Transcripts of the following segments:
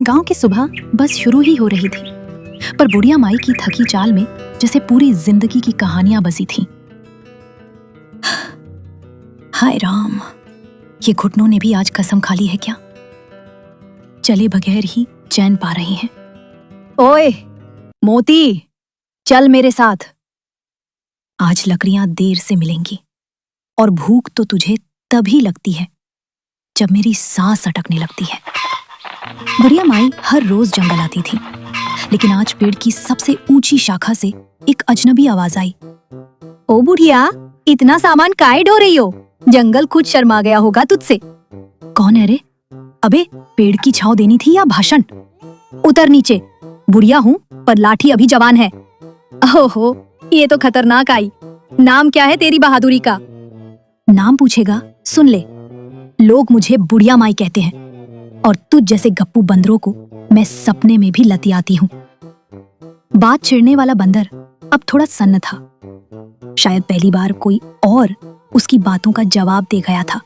गांव की सुबह बस शुरू ही हो रही थी, पर बुढ़िया माई की थकी चाल में जैसे पूरी जिंदगी की कहानियां बसी थीं। हाय राम, ये घुटनों ने भी आज कसम खा ली है क्या? चले बगैर ही चैन पा रही हैं। ओए मोती, चल मेरे साथ। आज लकड़ियां देर से मिलेंगी और भूख तो तुझे तभी लगती है जब मेरी सांस अटकने लगती है। बुढ़िया माई हर रोज जंगल आती थी, लेकिन आज पेड़ की सबसे ऊंची शाखा से एक अजनबी आवाज आई। ओ बुढ़िया, इतना सामान काहे ढो रही हो? जंगल खुद शर्मा गया होगा तुझसे। कौन है रे? अबे पेड़ की छांव देनी थी या भाषण? उतर नीचे। बुढ़िया हूँ पर लाठी अभी जवान है। ओहो, ये तो खतरनाक आई। नाम क्या है तेरी बहादुरी का? नाम पूछेगा? सुन ले, लोग मुझे बुढ़िया माई कहते हैं और तुझ जैसे गप्पू बंदरों को मैं सपने में भी लतियाती हूँ। बात छिड़ने वाला बंदर अब थोड़ा सन्न था। शायद पहली बार कोई और उसकी बातों का जवाब दे गया था।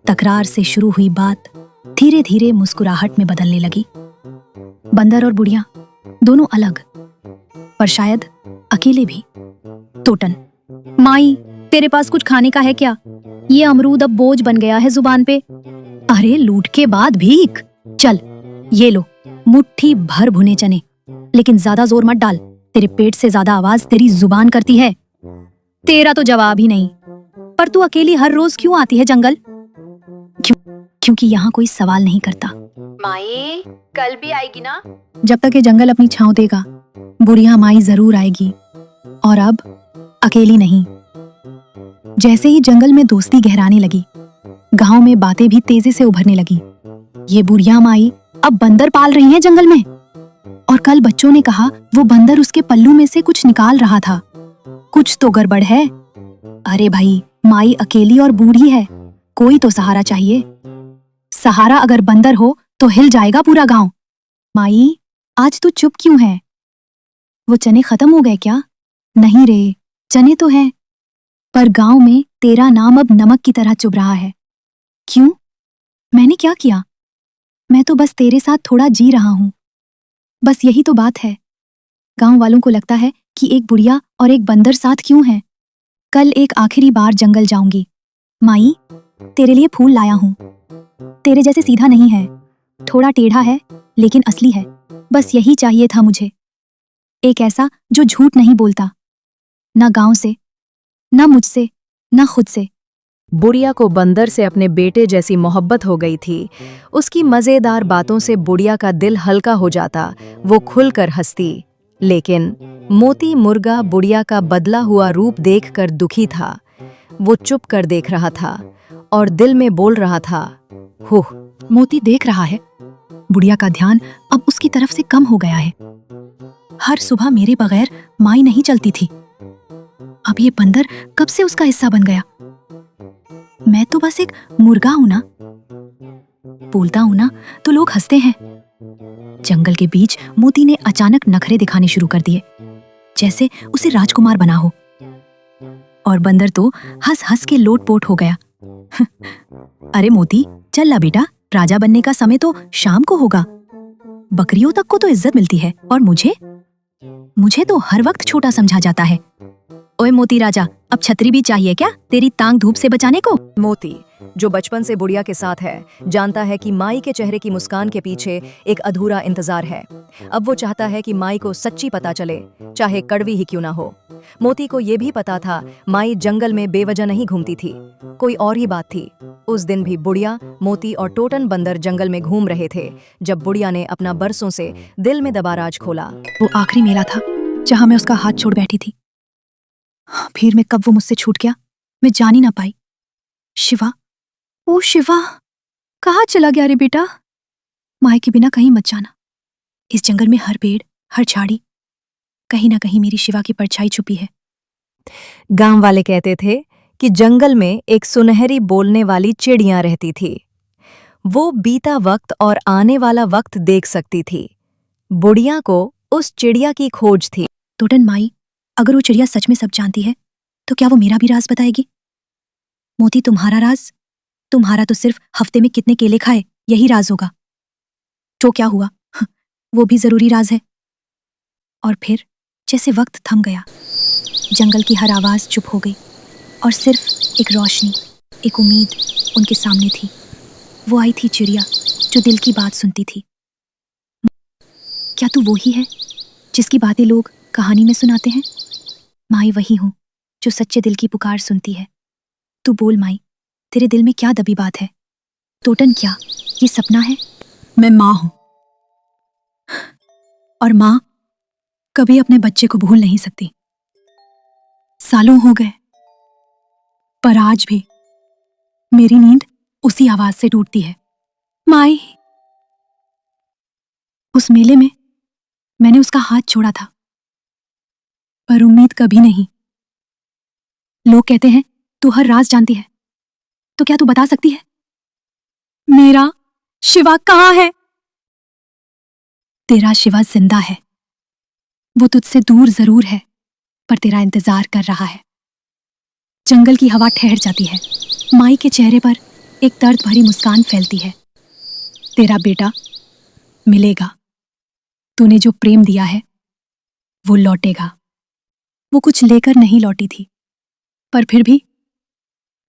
तकरार से शुरू हुई बात धीरे धीरे मुस्कुराहट में बदलने लगी। बंदर और बुढ़िया दोनों अलग, पर शायद अकेले भी। टोटन, माई तेरे पास कुछ खाने का है क्या? ये अमरूद अब बोझ बन गया है जुबान पे। अरे लूट के बाद भीख। चल ये लो, मुट्ठी भर भुने चने, लेकिन ज्यादा जोर मत डाल, तेरे पेट से ज्यादा आवाज तेरी जुबान करती है। तेरा तो जवाब ही नहीं। पर तू अकेली हर रोज क्यों आती है जंगल? क्योंकि यहाँ कोई सवाल नहीं करता। माई कल भी आएगी ना? जब तक ये जंगल अपनी छांव देगा, बुढ़िया माई जरूर आएगी। और अब अकेली नहीं। जैसे ही जंगल में दोस्ती गहराने लगी, गांव में बातें भी तेजी से उभरने लगी। ये बुढ़िया माई अब बंदर पाल रही हैं जंगल में, और कल बच्चों ने कहा वो बंदर उसके पल्लू में से कुछ निकाल रहा था। कुछ तो गड़बड़ है। अरे भाई, माई अकेली और बूढ़ी है, कोई तो सहारा चाहिए। सहारा अगर बंदर हो तो हिल जाएगा पूरा गांव। माई, आज तू चुप क्यों है? वो चने खत्म हो गए क्या? नहीं रे, चने तो हैं, पर गांव में तेरा नाम अब नमक की तरह चुभ रहा है। क्यों? मैंने क्या किया? मैं तो बस तेरे साथ थोड़ा जी रहा हूं। बस यही तो बात है। गांव वालों को लगता है कि एक बुढ़िया और एक बंदर साथ क्यों हैं। कल एक आखिरी बार जंगल जाऊंगी। माई, तेरे लिए फूल लाया हूं। तेरे जैसे सीधा नहीं है, थोड़ा टेढ़ा है लेकिन असली है। बस यही चाहिए था मुझे, एक ऐसा जो झूठ नहीं बोलता, ना गांव से, ना मुझसे, ना खुद से। बुढ़िया को बंदर से अपने बेटे जैसी मोहब्बत हो गई थी। उसकी मजेदार बातों से बुढ़िया का दिल हल्का हो जाता, वो खुलकर हंसती। लेकिन मोती मुर्गा बुढ़िया का बदला हुआ रूप देखकर दुखी था। वो चुप कर देख रहा था और दिल में बोल रहा था, हुह, मोती देख रहा है। बुढ़िया का ध्यान अब उसकी तरफ से कम हो गया है। हर सुबह मेरे बगैर माई नहीं चलती थी, अब ये बंदर कब से उसका हिस्सा बन गया? मैं तो बस एक मुर्गा हूं ना। बोलता हूं ना तो लोग हंसते हैं। जंगल के बीच मोती ने अचानक नखरे दिखाने शुरू कर दिए, जैसे उसे राजकुमार बना हो। और बंदर तो हंस हंस के लोटपोट हो गया। अरे मोती, चल ला बेटा, राजा बनने का समय तो शाम को होगा। बकरियों तक को तो इज्जत मिलती है, और मुझे तो हर वक्त छोटा समझा जाता है। ओए मोती राजा, अब छतरी भी चाहिए क्या तेरी टांग धूप से बचाने को? मोती, जो बचपन से बुढ़िया के साथ है, जानता है कि माई के चेहरे की मुस्कान के पीछे एक अधूरा इंतजार है। अब वो चाहता है कि माई को सच्ची पता चले, चाहे कड़वी ही क्यों ना हो। मोती को ये भी पता था, माई जंगल में बेवजह नहीं घूमती थी, कोई और ही बात थी। उस दिन भी बुढ़िया, मोती और टोटन बंदर जंगल में घूम रहे थे, जब बुढ़िया ने अपना बरसों से दिल में दबा राज खोला। वो आखिरी मेला था जहां मैं उसका हाथ छोड़ बैठी थी। फिर में कब वो मुझसे छूट गया, मैं जान ही ना पाई। शिवा, ओ शिवा, कहाँ चला गया रे बेटा? माई के बिना कहीं मत जाना। इस जंगल में हर पेड़, हर झाड़ी, कहीं ना कहीं मेरी शिवा की परछाई छुपी है। गांव वाले कहते थे कि जंगल में एक सुनहरी बोलने वाली चिड़िया रहती थी। वो बीता वक्त और आने वाला वक्त देख सकती थी। बुढ़िया को उस चिड़िया की खोज थी। टोटन माई, अगर वो चिड़िया सच में सब जानती है तो क्या वो मेरा भी राज बताएगी? मोती, तुम्हारा राज? तुम्हारा तो सिर्फ हफ्ते में कितने केले खाए यही राज होगा। तो क्या हुआ, वो भी जरूरी राज है। और फिर जैसे वक्त थम गया, जंगल की हर आवाज चुप हो गई और सिर्फ एक रोशनी, एक उम्मीद उनके सामने थी। वो आई थी चिड़िया जो दिल की बात सुनती थी। क्या तू वो ही है जिसकी बातें लोग कहानी में सुनाते हैं? माई वही हूं जो सच्चे दिल की पुकार सुनती है। तू बोल माई, तेरे दिल में क्या दबी बात है? टोटन, क्या ये सपना है? मैं माँ हूं, और माँ कभी अपने बच्चे को भूल नहीं सकती। सालों हो गए, पर आज भी मेरी नींद उसी आवाज से टूटती है। माई। उस मेले में मैंने उसका हाथ छोड़ा था, पर उम्मीद कभी नहीं। लोग कहते हैं तू हर राज जानती है, तो क्या तू बता सकती है मेरा शिवा कहाँ है? तेरा शिवा जिंदा है। वो तुझसे दूर जरूर है, पर तेरा इंतजार कर रहा है। जंगल की हवा ठहर जाती है, माई के चेहरे पर एक दर्द भरी मुस्कान फैलती है। तेरा बेटा मिलेगा। तूने जो प्रेम दिया है वो लौटेगा। वो कुछ लेकर नहीं लौटी थी, पर फिर भी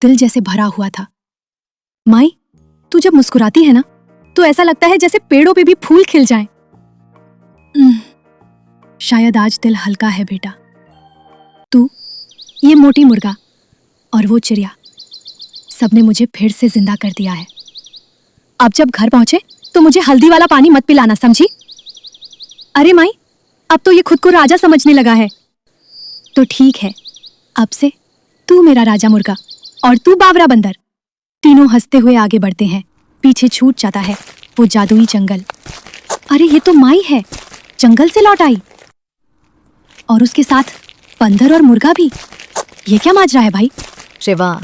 दिल जैसे भरा हुआ था। माई, तू जब मुस्कुराती है ना, तो ऐसा लगता है जैसे पेड़ों पे भी फूल खिल जाएं। शायद आज दिल हल्का है बेटा। तू, ये मोटी मुर्गा और वो चिड़िया, सबने मुझे फिर से जिंदा कर दिया है। अब जब घर पहुंचे तो मुझे हल्दी वाला पानी मत पिलाना, समझी? अरे माई, अब तो ये खुद को राजा समझने लगा है। तो ठीक है, अब से तू मेरा राजा मुर्गा और तू बावरा बंदर। तीनों हंसते हुए आगे बढ़ते हैं। पीछे छूट जाता है वो जादुई जंगल। अरे ये तो माई है, जंगल से लौट आई, और उसके साथ बंदर और मुर्गा भी। ये क्या माजरा है भाई? शिवा,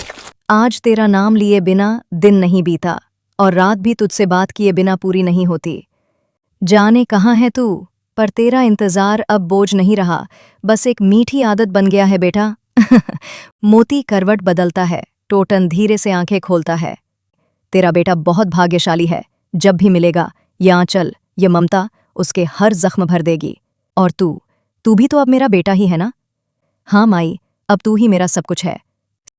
आज तेरा नाम लिए बिना दिन नहीं बीता और रात भी तुझसे बात किए बिना पूरी नहीं होती। जाने कहाँ है तू, पर तेरा इंतजार अब बोझ नहीं रहा, बस एक मीठी आदत बन गया है बेटा। मोती करवट बदलता है, टोटन धीरे से आंखें खोलता है। तेरा बेटा बहुत भाग्यशाली है, जब भी मिलेगा ये आंचल, ये ममता उसके हर जख्म भर देगी। और तू भी तो अब मेरा बेटा ही है ना? हाँ माई, अब तू ही मेरा सब कुछ है।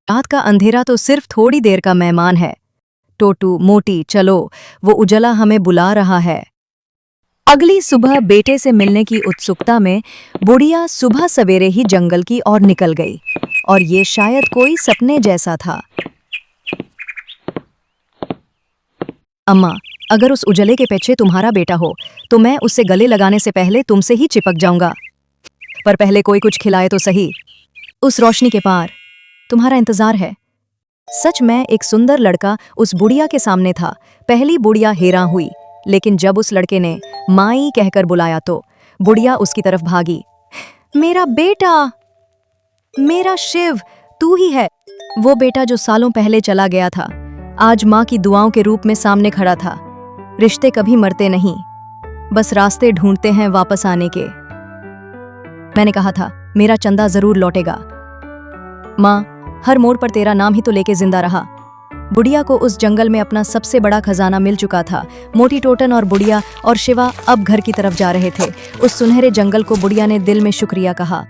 रात का अंधेरा तो सिर्फ थोड़ी देर का मेहमान है। टोटू, मोटी, चलो, वो उजला हमें बुला रहा है। अगली सुबह बेटे से मिलने की उत्सुकता में बुढ़िया सुबह सवेरे ही जंगल की ओर निकल गई, और ये शायद कोई सपने जैसा था। अम्मा, अगर उस उजले के पीछे तुम्हारा बेटा हो तो मैं उससे गले लगाने से पहले तुमसे ही चिपक जाऊंगा। पर पहले कोई कुछ खिलाए तो सही। उस रोशनी के पार तुम्हारा इंतजार है। सच में एक सुंदर लड़का उस बुढ़िया के सामने था। पहली बुढ़िया हैरान हुई, लेकिन जब उस लड़के ने माई कहकर बुलाया तो बुढ़िया उसकी तरफ भागी। मेरा बेटा, मेरा शिव, तू ही है वो बेटा जो सालों पहले चला गया था, आज माँ की दुआओं के रूप में सामने खड़ा था। रिश्ते कभी मरते नहीं, बस रास्ते ढूंढते हैं वापस आने के। मैंने कहा था मेरा चंदा जरूर लौटेगा। माँ, हर मोड़ पर तेरा नाम ही तो लेके जिंदा रहा। बुढ़िया को उस जंगल में अपना सबसे बड़ा खजाना मिल चुका था। मोटी, टोटन और बुढ़िया और शिवा अब घर की तरफ जा रहे थे। उस सुनहरे जंगल को बुढ़िया ने दिल में शुक्रिया कहा।